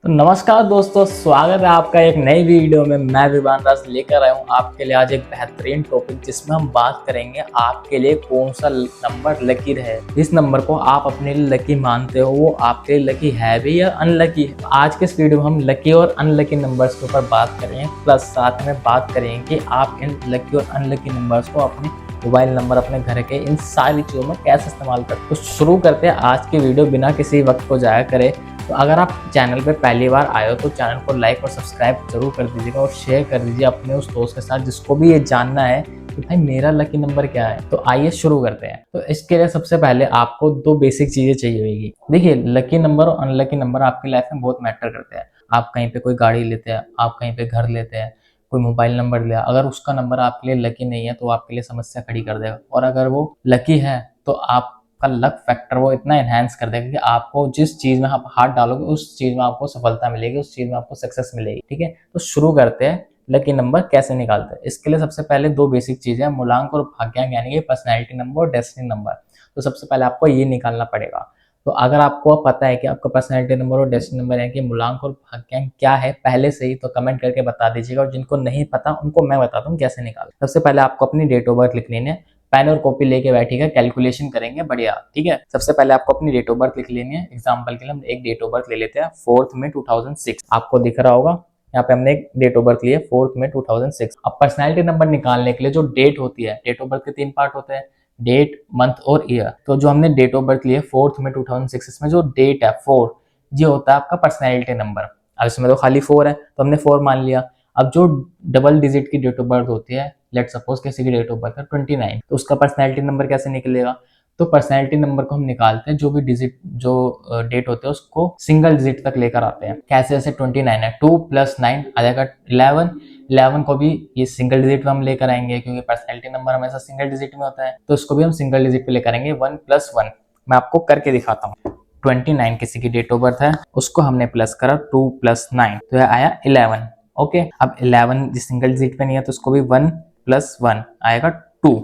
तो नमस्कार दोस्तों, स्वागत है आपका एक नई वीडियो में। मैं विवान राज लेकर आया हूँ आपके लिए आज एक बेहतरीन टॉपिक, जिसमें हम बात करेंगे आपके लिए कौन सा नंबर लकी है। इस नंबर को आप अपने लिए लकी मानते हो, वो आपके लिए लकी है भी या अनलकी है। आज के इस वीडियो में हम लकी और अनलकी नंबर्स के ऊपर बात करेंगे, प्लस साथ में बात करेंगे कि आप इन लकी और अनलकी नंबर्स को अपने मोबाइल नंबर, अपने घर के, इन सारी चीज़ों में कैसे इस्तेमाल करते। तो शुरू करते हैं आज की वीडियो बिना किसी वक्त को जाया करे। तो अगर आप चैनल पे पहली बार आए हो तो चैनल को लाइक और सब्सक्राइब जरूर कर दीजिएगा और शेयर कर दीजिए अपने उस दोस्त के साथ जिसको भी ये जानना है कि भाई मेरा लकी नंबर क्या है। तो आइए शुरू करते हैं। तो इसके लिए सबसे पहले आपको दो बेसिक चीज़ें चाहिए होगी। देखिए, लकी नंबर और अनलकी नंबर आपकी लाइफ में बहुत मैटर करते हैं। आप कहीं पे कोई गाड़ी लेते हैं, आप कहीं पे घर लेते हैं, कोई मोबाइल नंबर लिया, अगर उसका नंबर आपके लिए लकी नहीं है तो आपके लिए समस्या खड़ी कर देगा। और अगर वो लकी है तो आपका लक फैक्टर वो इतना एनहांस कर देगा कि आपको जिस चीज में आप हाथ डालोगे उस चीज में आपको सफलता मिलेगी, उस चीज में आपको सक्सेस मिलेगी। ठीक है, तो शुरू करते हैं लकी नंबर कैसे निकालते हैं। इसके लिए सबसे पहले दो बेसिक चीजें हैं, मूलांक और भाग्यांक, यानी कि पर्सनैलिटी नंबर और डेस्टिनी नंबर। तो सबसे पहले आपको ये निकालना पड़ेगा। तो अगर आपको पता है कि आपका पर्सनैलिटी नंबर और डेस्टिनी नंबर यानी कि मूलांक और भाग्यांक क्या है पहले से ही, तो कमेंट करके बता दीजिएगा। और जिनको नहीं पता उनको मैं बताता हूँ कैसे निकाल। सबसे पहले आपको अपनी डेट ऑफ बर्थ लिख लेनी है, पेन और कॉपी लेके बैठिएगा, कैलकुलेशन करेंगे बढ़िया। ठीक है, सबसे पहले आपको अपनी डेट ऑफ बर्थ लिख लेनी है। एग्जाम्पल के लिए हम एक डेट ऑफ बर्थ ले लेते हैं, 4 मई 2006। आपको दिख रहा होगा यहाँ पे हमने एक डेट ऑफ बर्थ ली है, 4 मई 2006। अब पर्सनैलिटी नंबर निकालने के लिए जो डेट होती है, डेट ऑफ बर्थ के 3 पार्ट होते हैं, डेट, मंथ और ईयर। तो जो हमने डेट ऑफ बर्थ ली है 4 मई 2006, इसमें जो डेट है 4, ये होता है आपका पर्सनैलिटी नंबर। अब इसमें तो खाली 4 है तो हमने 4 मान लिया। अब जो डबल डिजिट की डेट ऑफ बर्थ होती है, लेट सपोज किसी की डेट ऑफ बर्थ है 29, तो उसका पर्सनैलिटी नंबर कैसे निकलेगा। तो पर्सनैलिटी नंबर को हम निकालते हैं, जो भी डिजिट, जो डेट होते हैं उसको सिंगल डिजिट तक लेकर आते हैं। कैसे? जैसे 29 है, 2 + 9 आ जाएगा 11। 11 को भी ये सिंगल डिजिट में हम लेकर आएंगे, क्योंकि पर्सनैलिटी नंबर हमेशा सिंगल डिजिट में होता है, तो इसको भी हम सिंगल डिजिट पे लेकर आएंगे। 1 + 1 मैं आपको करके दिखाता हूँ। 29 किसी की डेट ऑफ बर्थ है, उसको हमने प्लस करा 2 + 9, तो यह आया 11। ओके, अब 11 जिस सिंगल डिजिट पे नहीं है तो उसको भी 1 + 1 आएगा 2।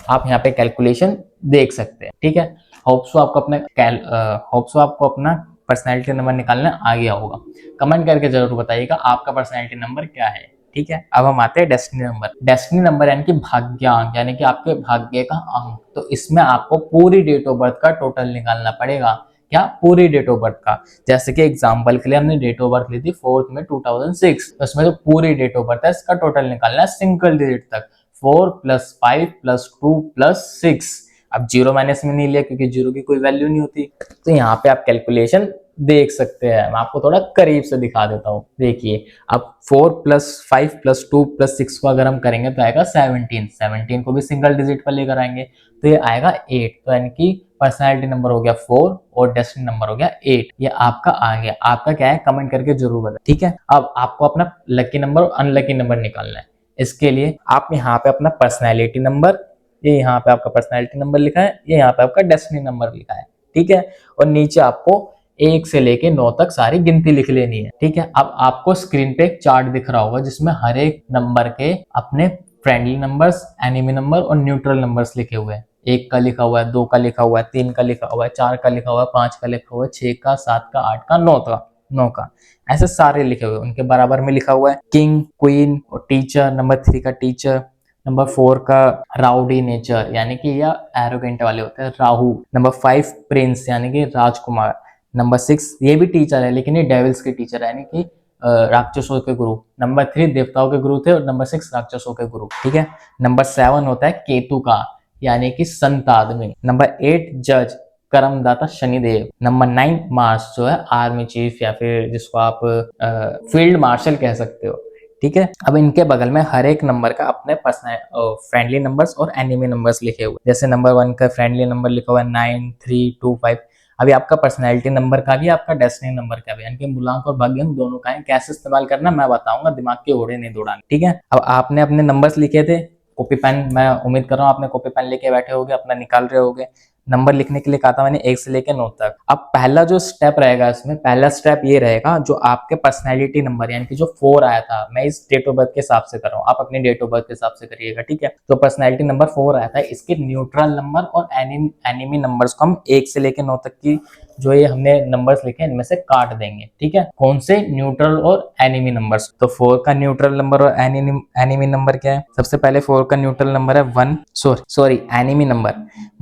आप यहाँ पे कैलकुलेशन देख सकते हैं। ठीक है, होप्सो आपको अपना पर्सनैलिटी नंबर निकालना आ गया होगा। कमेंट करके जरूर बताइएगा आपका पर्सनैलिटी नंबर क्या है। ठीक है, अब हम आते हैं डेस्टिनी नंबर। डेस्टिनी नंबर यानी कि भाग्यांक, यानी कि आपके भाग्य का अंक। तो इसमें आपको पूरी डेट ऑफ बर्थ का टोटल निकालना पड़ेगा। क्या? पूरी डेट ऑफ बर्थ का। जैसे कि एग्जांपल के लिए हमने डेट ऑफ बर्थ ली थी 4 मई 2006, तो इसमें जो पूरी डेट ऑफ बर्थ है इसका टोटल निकालना है सिंगल डिजिट तक। 4 + 5 + 2 + 6। अब जीरो माइनस में नहीं लिया क्योंकि जीरो की कोई वैल्यू नहीं होती। तो यहाँ पे आप कैलकुलेशन देख सकते हैं। मैं आपको थोड़ा करीब से दिखा देता हूँ। देखिए, अब 4 + 5 + 2 + 6 को अगर हम करेंगे तो आएगा 17। 17 को भी सिंगल डिजिट पर लेकर आएंगे तो ये आएगा 8। तो यानी कि पर्सनैलिटी नंबर हो गया 4 और डेस्टिनी नंबर हो गया 8। ये आपका आ गया। आपका क्या है कमेंट करके जरूर बताएं। ठीक है, अब आपको अपना लकी नंबर और अनलकी नंबर निकालना है। इसके लिए आप यहाँ पे अपना पर्सनैलिटी नंबर, ये यहाँ पे आपका पर्सनैलिटी नंबर लिखा है, ये यहाँ पे आपका डेस्टिनी नंबर लिखा है। ठीक है, और नीचे आपको 1 से लेके 9 तक सारी गिनती लिख लेनी है। ठीक है, अब आपको स्क्रीन पे एक चार्ट दिख रहा होगा जिसमें हर एक नंबर के अपने फ्रेंडली नंबर्स, एनिमी नंबर और न्यूट्रल नंबर्स लिखे हुए हैं। 1 का लिखा हुआ है, 2 का लिखा हुआ है, 3 का लिखा हुआ है, 4 का लिखा हुआ है, 5 का लिखा हुआ है, 6 का, 7 का, 8 का, 9 का, ऐसे सारे लिखे हुए। उनके बराबर में लिखा हुआ है किंग, क्वीन और टीचर। नंबर 3 का टीचर। नंबर 4 का राउडी नेचर, यानी कि या एरोगेंट वाले होते हैं, राहु। नंबर 5 प्रिंस, यानी कि राजकुमार। नंबर 6 ये भी टीचर है लेकिन ये डेविल्स के टीचर है, यानी कि राक्षसों के गुरु। नंबर 3 देवताओं के गुरु थे और नंबर 6 राक्षसों के गुरु। ठीक है, नंबर 7 होता है केतु का, यानी कि संत आदमी। नंबर 8 जज, कर्मदाता शनिदेव। नंबर 9 मार्स, जो है आर्मी चीफ या फिर जिसको आप फील्ड मार्शल कह सकते हो। ठीक है, अब इनके बगल में हर एक नंबर का अपने पर्सनल फ्रेंडली नंबर्स और एनिमी नंबर्स लिखे हुए। जैसे नंबर 1 का फ्रेंडली नंबर लिखा हुआ है 9, 3, 2, 5। अभी आपका पर्सनैलिटी नंबर का भी, आपका डेस्टिनी नंबर का भी, यानी कि मूलांक और भाग्यांक दोनों का है। कैसे इस्तेमाल करना मैं बताऊंगा, दिमाग के घोड़े नहीं दौड़ाने। ठीक है, अब आपने अपने नंबर्स लिखे थे, कॉपी पेन, मैं उम्मीद कर रहा हूँ आपने कॉपी पेन लेके बैठे होगे, अपना निकाल रहे होगे। नंबर लिखने के लिए कहा था मैंने 1 से लेकर 9 तक। अब पहला जो स्टेप रहेगा इसमें, पहला स्टेप ये रहेगा जो आपके पर्सनैलिटी नंबर, यानी कि जो 4 आया था, मैं इस डेट ऑफ बर्थ के हिसाब से कर रहा हूँ, आप अपनी डेट ऑफ बर्थ के हिसाब से करिएगा। ठीक है, तो पर्सनैलिटी नंबर 4 आया था, इसके न्यूट्रल नंबर और एनिमी नंबर्स को हम 1 से लेकर 9 तक की जो ये हमने नंबर्स लिखे इनमें से काट देंगे। ठीक है, कौन से? न्यूट्रल और एनिमी नंबर्स। तो 4 का न्यूट्रल नंबर और एनिमी नंबर क्या है? सबसे पहले 4 का न्यूट्रल नंबर है 1, सॉरी एनिमी नंबर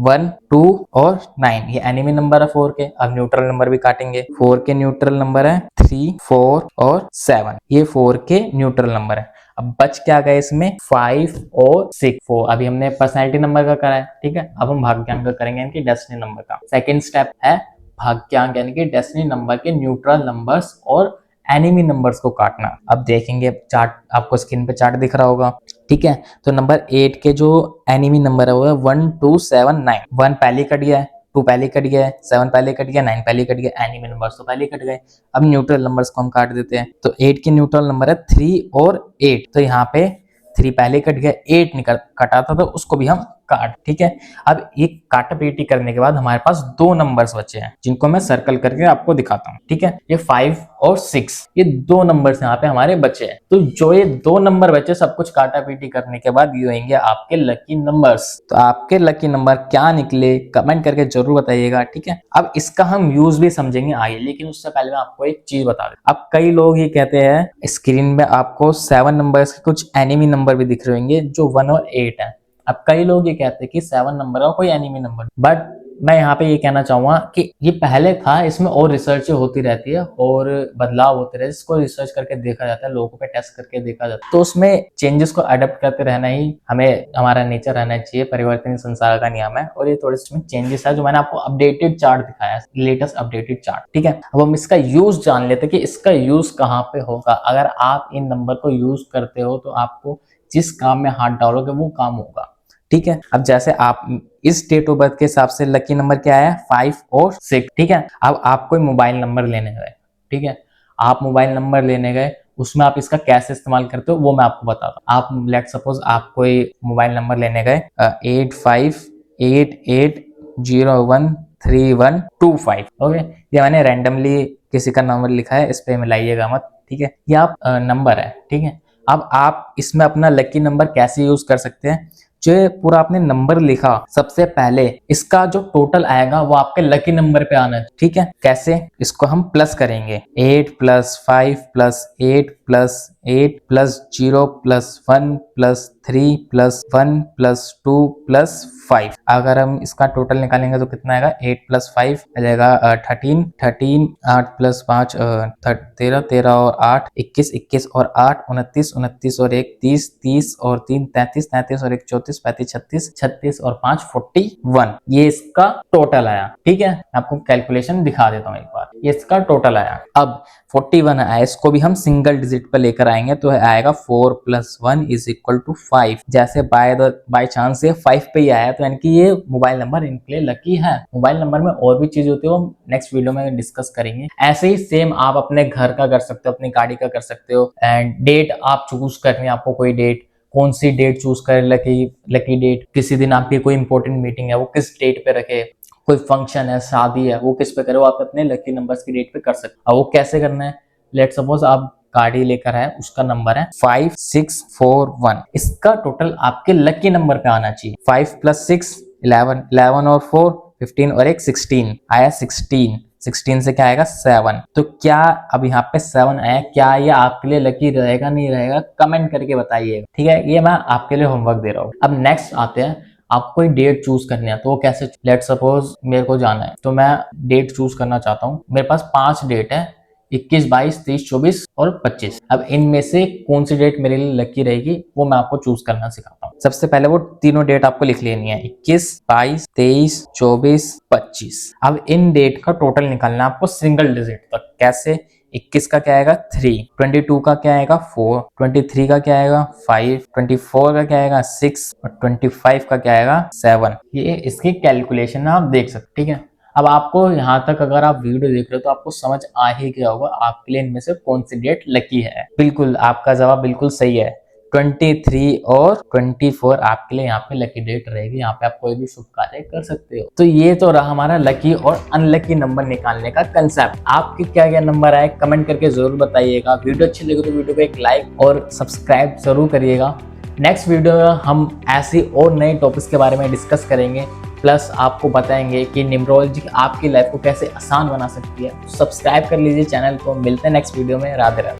1, 2 और 9। ये एनिमी नंबर है 4 के। अब न्यूट्रल नंबर भी काटेंगे। 4 के न्यूट्रल नंबर है 3, 4 और 7। ये 4 के न्यूट्रल नंबर है। अब बच क्या गए इसमें? 5 और 6। 4 अभी हमने पर्सनैलिटी नंबर का करा है। ठीक है, अब हम भाग्यांक का करेंगे, इनकी डेस्टिनी नंबर का। सेकेंड स्टेप है भाग्यांक यानी कि डेस्टिनी नंबर के न्यूट्रल नंबर्स और एनिमी नंबर्स को काटना। अब देखेंगे चार्ट, आपको स्क्रीन पे चार्ट दिख रहा होगा। ठीक है, तो नंबर 8 के जो एनिमी नंबर है वो है 1, 2, 7, 9। 1 पहले कट गया है, 2 पहले कट गया है, 7 पहले कट गया, 9 पहले कट गया, एनिमी नंबर्स तो पहले कट गए। अब न्यूट्रल नंबर्स को हम काट देते हैं। तो 8 के न्यूट्रल नंबर है 3 और 8। तो यहाँ पे 3 पहले कट गया, 8 निकल कटा था तो उसको भी हम काट। ठीक है, अब ये काटापीटी करने के बाद हमारे पास 2 नंबर्स बचे हैं जिनको मैं सर्कल करके आपको दिखाता हूँ। ठीक है, ये 5 और 6, ये 2 नंबर्स यहाँ पे हमारे बचे हैं। तो जो ये 2 नंबर बचे, सब कुछ काटापीटी करने के बाद ये होंगे आपके लकी नंबर्स। तो आपके लकी नंबर क्या निकले कमेंट करके जरूर बताइएगा। ठीक है, अब इसका हम यूज भी समझेंगे आगे, लेकिन उससे पहले मैं आपको एक चीज बता दूं। अब कई लोग ये कहते हैं, स्क्रीन में आपको 7 नंबर्स के कुछ एनिमी नंबर भी दिख रहे होंगे जो 1 और 8 है। अब कई लोग ये कहते हैं कि 7 नंबर का कोई एनिमी नंबर, बट मैं यहाँ पे ये कहना चाहूंगा कि ये पहले था, इसमें और रिसर्च होती रहती है और बदलाव होते रहते हैं। इसको रिसर्च करके देखा जाता है, लोगों पे टेस्ट करके देखा जाता है। तो उसमें चेंजेस को अडेप्ट करते रहना ही हमें हमारा नेचर रहना चाहिए, परिवर्तन संसार का नियम है। और ये थोड़े इसमें चेंजेस है जो मैंने आपको अपडेटेड चार्ट दिखाया, लेटेस्ट अपडेटेड चार्ट। ठीक है, अब हम इसका यूज जान लेते हैं कि इसका यूज कहाँ पे होगा। अगर आप इन नंबर को यूज करते हो तो आपको जिस काम में हाथ डालोगे वो काम होगा। ठीक है, अब जैसे आप इस डेट ऑफ बर्थ के हिसाब से लकी नंबर क्या है? 5 और 6। ठीक है, अब आप कोई मोबाइल नंबर लेने गए। ठीक है, आप मोबाइल नंबर लेने गए, उसमें आप इसका कैसे इस्तेमाल करते हो वो मैं आपको बताता हूँ। आप लेट सपोज आप कोई मोबाइल नंबर लेने गए 8588013125। ओके, ये मैंने रैंडमली किसी का नंबर लिखा है, इस पे मिलाइएगा मत। ठीक है, ये आप नंबर है। ठीक है, अब आप इसमें अपना लकी नंबर कैसे यूज कर सकते हैं? जो पूरा आपने नंबर लिखा, सबसे पहले इसका जो टोटल आएगा वो आपके लकी नंबर पे आना है। ठीक है, कैसे? इसको हम प्लस करेंगे। 8 + 5 + 8 + 8 + 0 + 1 + 3 + 1 + 2 + 5। अगर हम इसका टोटल निकालेंगे तो कितना आएगा? 8 + 5 आ जाएगा 13, 13 8 + 5 13, 13 और 8 21, 21 और 8 29, 29 और 1 30, 30 और 3 33, 33 और 1 34, 35 36, 36 और 5 41। ये इसका टोटल आया। ठीक है, आपको कैलकुलेशन दिखा देता हूँ एक बार। ये इसका टोटल आया। अब 41 आया, इसको भी हम सिंगल डिजिट पर लेकर आएंगे तो आएगा 4 + 1 = 5। जैसे बाय चांस ये 5 पे ही आया तो यानी कि ये मोबाइल नंबर इनके लिए लकी है। मोबाइल नंबर में और भी चीज होती है, वो नेक्स्ट वीडियो में डिस्कस करेंगे। ऐसे ही सेम आप अपने घर का कर सकते हो, अपनी गाड़ी का कर सकते हो। एंड डेट आप चूज करनी है, आपको कोई डेट, कौन सी डेट चूज करें, लकी डेट। किसी दिन आपकी कोई इंपॉर्टेंट मीटिंग है वो किस डेट पे रखे, कोई फंक्शन है, शादी है, वो किस पे करे, वो आप अपने लकी नंबर्स की डेट पे कर सकते हो। अब वो कैसे करना है? लेट सपोज आप गाड़ी लेकर आए, उसका नंबर है 5641। इसका टोटल आपके लकी नंबर पे आना चाहिए। 5 + 6 11, 11 और 4 15 और 1 16 आया। 16 से क्या आएगा? 7। तो क्या अब यहाँ पे 7 आया, क्या ये आपके लिए लकी रहेगा नहीं रहेगा? कमेंट करके बताइएगा। ठीक है, ये मैं आपके लिए होमवर्क दे रहा हूँ। अब नेक्स्ट आते हैं, आपको कोई डेट चूज करनी है तो वो कैसे? लेट सपोज मेरे को जाना है तो मैं डेट चूज करना चाहता हूँ। मेरे पास 5 डेट है, 21, 22, 23, 24 और 25। अब इनमें से कौन सी डेट मेरे लिए लकी रहेगी वो मैं आपको चूज करना सिखाता हूँ। सबसे पहले वो तीनों डेट आपको लिख लेनी है, 21, 22, 23, 24, 25। अब इन डेट का टोटल निकालना है आपको सिंगल डिजिट तक। कैसे? 21 का क्या आएगा? 3, 22 का क्या आएगा? 4, 23 का क्या आएगा? 5, 24 का क्या आएगा? 6 और 25 का क्या आएगा? 7। ये इसकी कैलकुलेशन आप देख सकते। ठीक है, अब आपको यहाँ तक अगर आप वीडियो देख रहे हो तो आपको समझ आ ही गया होगा आपके लिए इनमें से कौन सी डेट लकी है। बिल्कुल, आपका जवाब बिल्कुल सही है। 23 और 24 आपके लिए यहाँ पे लकी डेट रहेगी। यहाँ पे आप कोई भी शुभ कार्य कर सकते हो। तो ये तो रहा हमारा लकी और अनलकी नंबर निकालने का कंसेप्ट। आपके क्या क्या नंबर आए कमेंट करके जरूर बताइएगा। वीडियो अच्छी लगे तो वीडियो को एक लाइक और सब्सक्राइब जरूर करिएगा। नेक्स्ट वीडियो में हम ऐसी और नए टॉपिक्स के बारे में डिस्कस करेंगे। प्लस आपको बताएंगे कि न्यूमरोलॉजी आपकी लाइफ को कैसे आसान बना सकती है। सब्सक्राइब कर लीजिए चैनल को। मिलते हैं नेक्स्ट वीडियो में। राधे राधे।